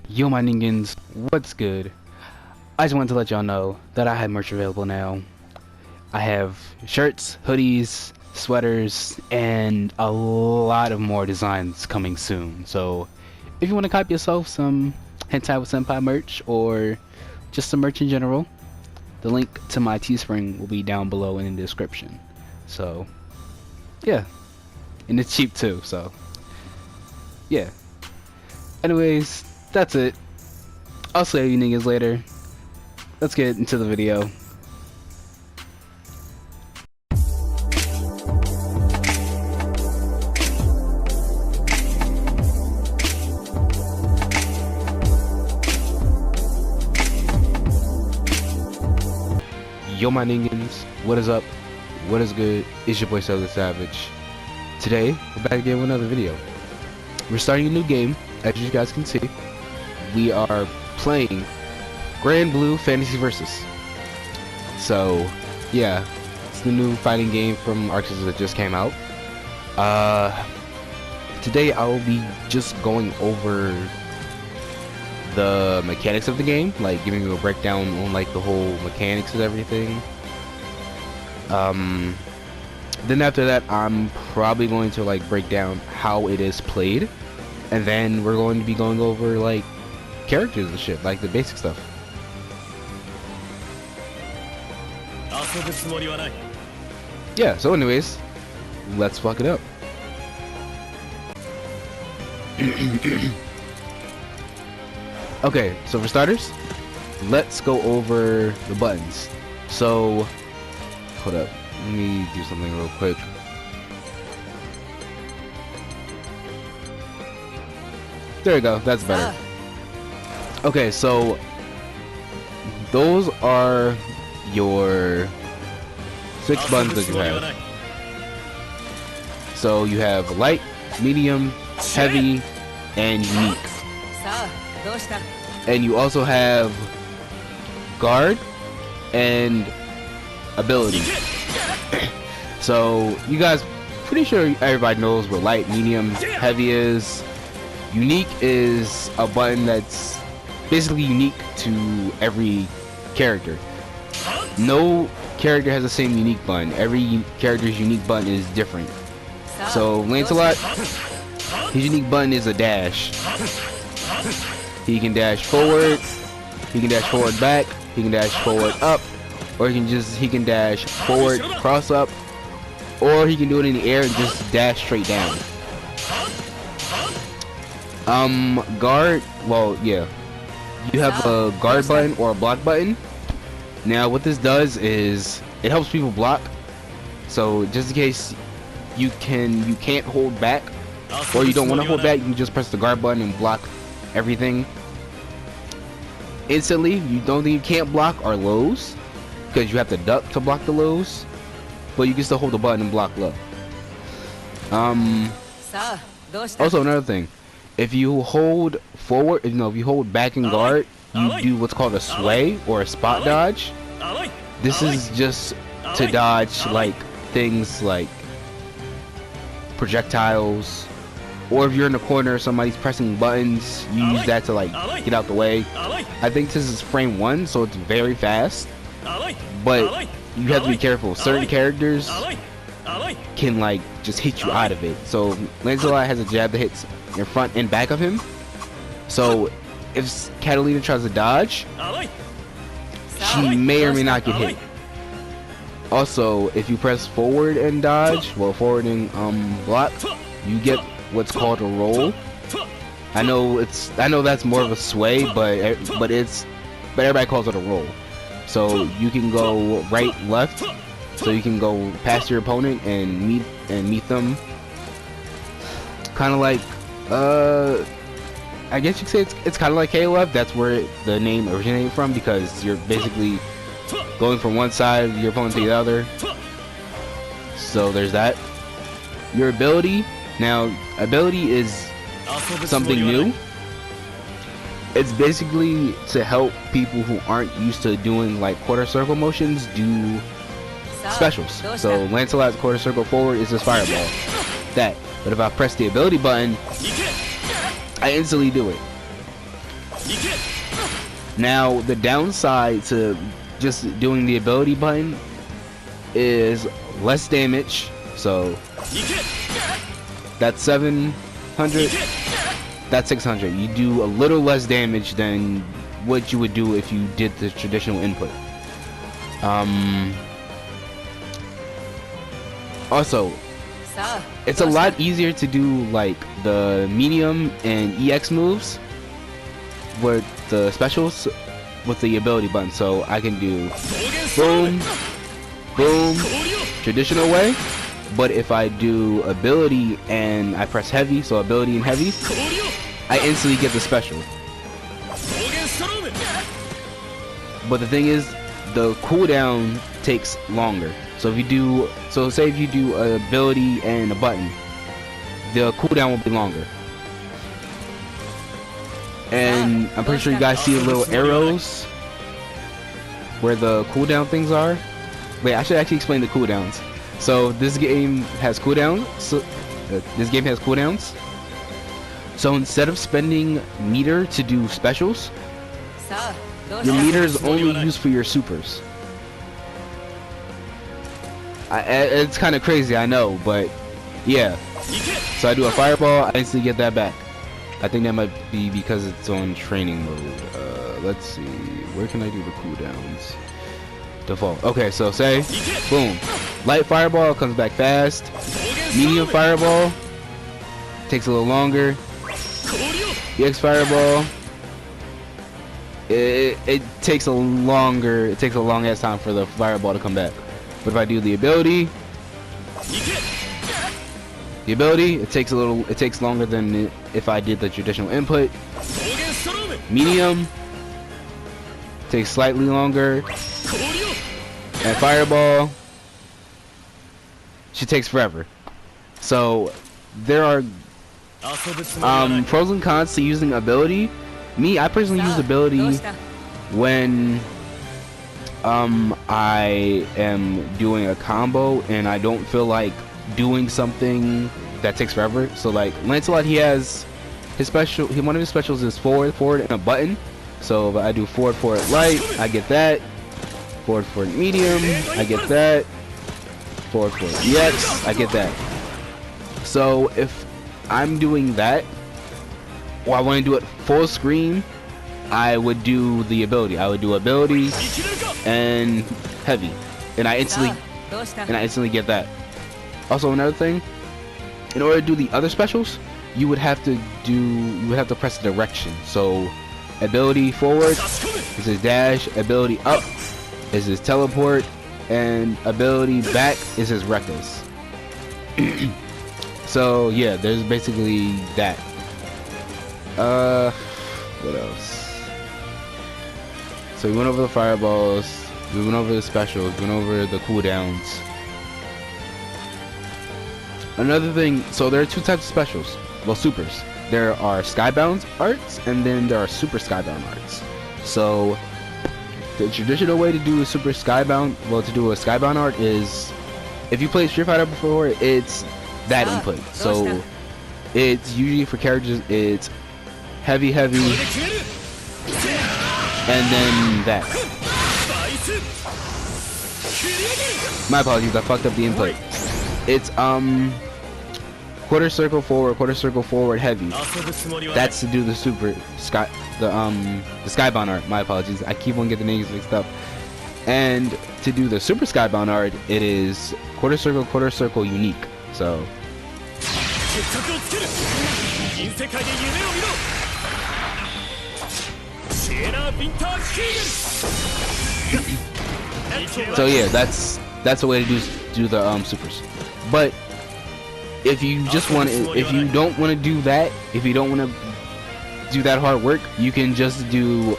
Yo my ningans, what's good? I just wanted to let y'all know that I have merch available now. I have shirts, hoodies, sweaters, and a lot of more designs coming soon. So if you want to copy yourself some Hentai with Senpai merch or just some merch in general, the link to my Teespring will be down below in the description. So yeah, and it's cheap too, so yeah. Anyways, that's it. I'll see you niggas later. Let's get into the video. Yo my ningans, what is up? What is good? It's your boy Southern Savage. Today, we're back again with another video. We're starting a new game, as you guys can see. We are playing Grand Blue Fantasy Versus. So, yeah, it's the new fighting game from Arxis that just came out. Today I will be just going over the mechanics of the game, like giving you a breakdown on like the whole mechanics of everything. Then after that, I'm probably going to like break down how it is played, and then we're going to be going over like characters and shit, like the basic stuff. Yeah, so anyways, let's fuck it up. Okay, so for starters, let's go over the buttons. So, hold up, let me do something real quick. There we go, that's better. Okay, so those are your 6 buttons that you have. So you have light, medium, heavy, and unique. And you also have guard and ability. So you guys, pretty sure everybody knows what light, medium, heavy is. Unique is a button that's basically unique to every character. No character has the same unique button. Every character's unique button is different. So Lancelot, his unique button is a dash. He can dash forward, he can dash forward back, he can dash forward up, or he can dash forward, cross up, or he can do it in the air and just dash straight down. Guard, well, yeah. You have a guard button or a block button. Now what this does is it helps people block. So just in case you can't hold back, or you don't want to hold back, you can just press the guard button and block everything instantly. You don't think you can't block are lows, because you have to duck to block the lows, but you can still hold the button and block low. Also another thing, if you hold forward, if you hold back and guard, you do what's called a sway or a spot dodge. This is just to dodge like things like projectiles, or if you're in the corner, somebody's pressing buttons, you use that to like get out the way. I think this is frame 1, so it's very fast, but you have to be careful. Certain characters can like just hit you out of it. So Lancelot has a jab that hits in front and back of him. So if Catalina tries to dodge, she may or may not get hit. Also, if you press forward and dodge, well, forward and block, you get what's called a roll. I know that's more of a sway, but everybody calls it a roll. So you can go right, left. So you can go past your opponent and meet them. Kind of like, I guess you could say it's kind of like KOF. That's where the name originated from, because you're basically going from one side of your opponent to the other. So there's that. Your ability. Now, ability is something new. It's basically to help people who aren't used to doing like quarter circle motions do specials. So Lancelot's quarter circle forward is his fireball. That. But if I press the ability button, I instantly do it. Now the downside to just doing the ability button is less damage. So that's 700. That's 600. You do a little less damage than what you would do if you did the traditional input. Also, it's a lot easier to do like the medium and EX moves with the specials with the ability button. So I can do boom, boom, traditional way. But if I do ability and I press heavy, so ability and heavy, I instantly get the special. But the thing is, the cooldown takes longer. So if you do, say if you do an ability and a button, the cooldown will be longer. And I'm pretty sure you guys see the little arrows where the cooldown things are. Wait, I should actually explain the cooldowns. So this game has cooldowns. So instead of spending meter to do specials, your meter is only used for your supers. It's kind of crazy, I know, but yeah. So I do a fireball, I instantly get that back. I think that might be because it's on training mode. Let's see, where can I do the cooldowns? Default. Okay, so say, boom, light fireball comes back fast. Medium fireball takes a little longer. EX fireball, it takes a long ass time for the fireball to come back. But if I do the ability, it takes longer than if I did the traditional input. Medium takes slightly longer. And fireball, she takes forever. So there are pros and cons to using ability. I personally use ability when I am doing a combo and I don't feel like doing something that takes forever. So like Lancelot, he has his special. One of his specials is forward, and a button. So if I do forward, light, I get that. Forward, medium, I get that. Forward, EX, I get that. So if I'm doing that, or I want to do it full screen, I would do the ability. I would do ability and heavy, and I instantly get that. Also, another thing, in order to do the other specials, you would have to press the direction. So ability forward is his dash, ability up is his teleport, and ability back is his reckless. So yeah, there's basically that. What else? So we went over the fireballs, we went over the specials, we went over the cooldowns. Another thing, so there are two types of specials, well, supers. There are skybound arts, and then there are super skybound arts. So the traditional way to do a super skybound, to do a skybound art is, if you played Street Fighter before, it's that input. So it's usually for characters, it's heavy, and then that. My apologies, I fucked up the input. It's quarter circle forward, heavy. That's to do the super sky, the skybound art. My apologies, I keep on getting the names mixed up. And to do the super skybound art, it is quarter circle, unique. So so yeah, that's the way to do the supers. But if you just want to, if you don't want to do that, if you don't want to do that hard work, you can just do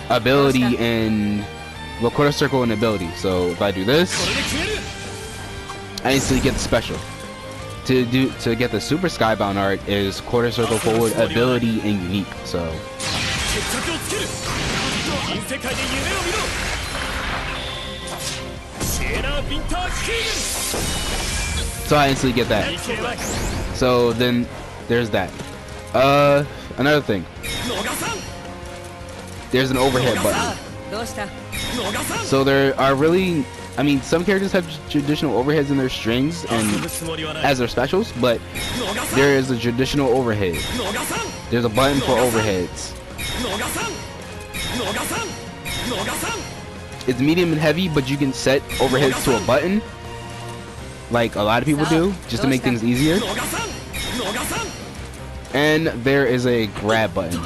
ability and quarter circle and ability. So if I do this, I instantly get the special. To get the super skybound art is quarter circle forward, ability, and unique. So I instantly get that. So then there's that. Another thing. there's an overhead button. So there are really, I mean, some characters have traditional overheads in their strings and as their specials, but there is a traditional overhead. There's a button for overheads. It's medium and heavy, but you can set overheads to a button, like a lot of people do, just to make things easier. And there is a grab button.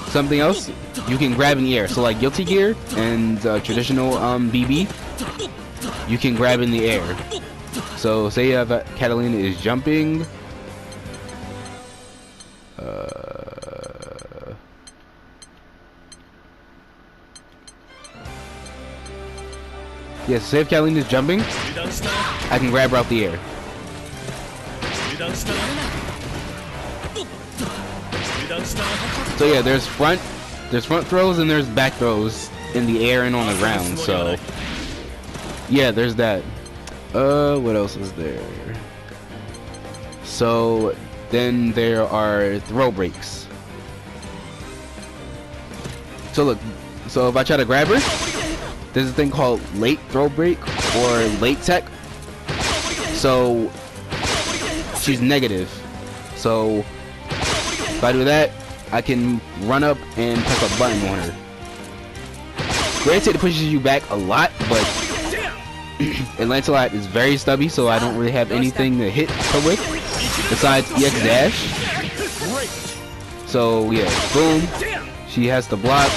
Something else, you can grab in the air. So like Guilty Gear and traditional BB, you can grab in the air. So say you have Catalina is jumping. Yes, say if Catalina is jumping, I can grab her out the air. So yeah, there's front throws and there's back throws in the air and on the ground. So yeah, there's that. What else is there? So then there are throw breaks. So look, so if I try to grab her, there's a thing called late throw break or late tech. So she's negative. So if I do that, I can run up and press a button on her. Granted, it pushes you back a lot, but and Lancelot is very stubby, so I don't really have anything to hit her with besides EX dash. So yeah, boom. She has to block.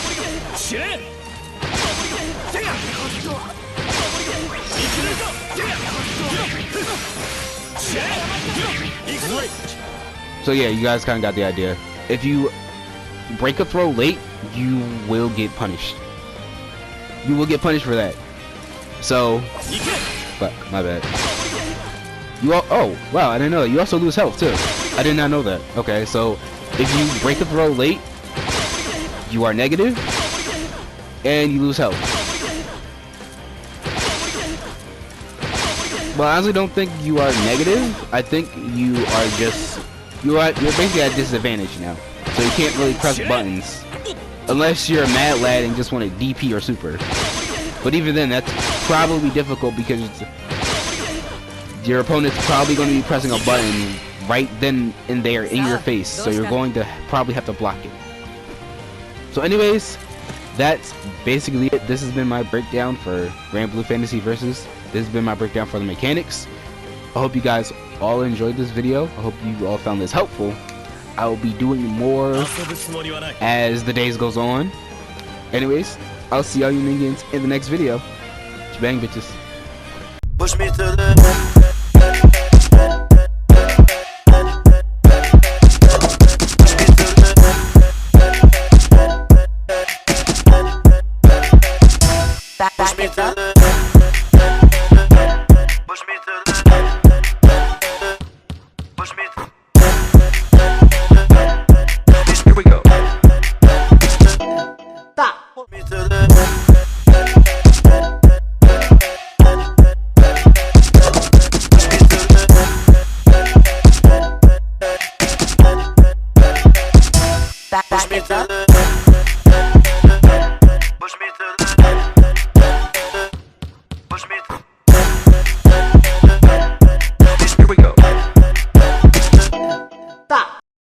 So yeah, you guys kind of got the idea. If you break a throw late, you will get punished. You will get punished for that. So, fuck, my bad. You all, oh wow, I didn't know that. You also lose health too. I did not know that. Okay, so if you break a throw late, you are negative and you lose health. But I honestly don't think you are negative. I think you are just you're basically at disadvantage now. So you can't really press buttons unless you're a mad lad and just want a DP or super. But even then, that's probably difficult because your opponent's probably going to be pressing a button right then and there in your face. So you're going to probably have to block it. So anyways, that's basically it. This has been my breakdown for Grand Blue Fantasy Versus. This has been my breakdown for the mechanics. I hope you guys all enjoyed this video. I hope you all found this helpful. I will be doing more as the days goes on. Anyways, I'll see all you minions in the next video. Bang, bitches. Push me to the push me to the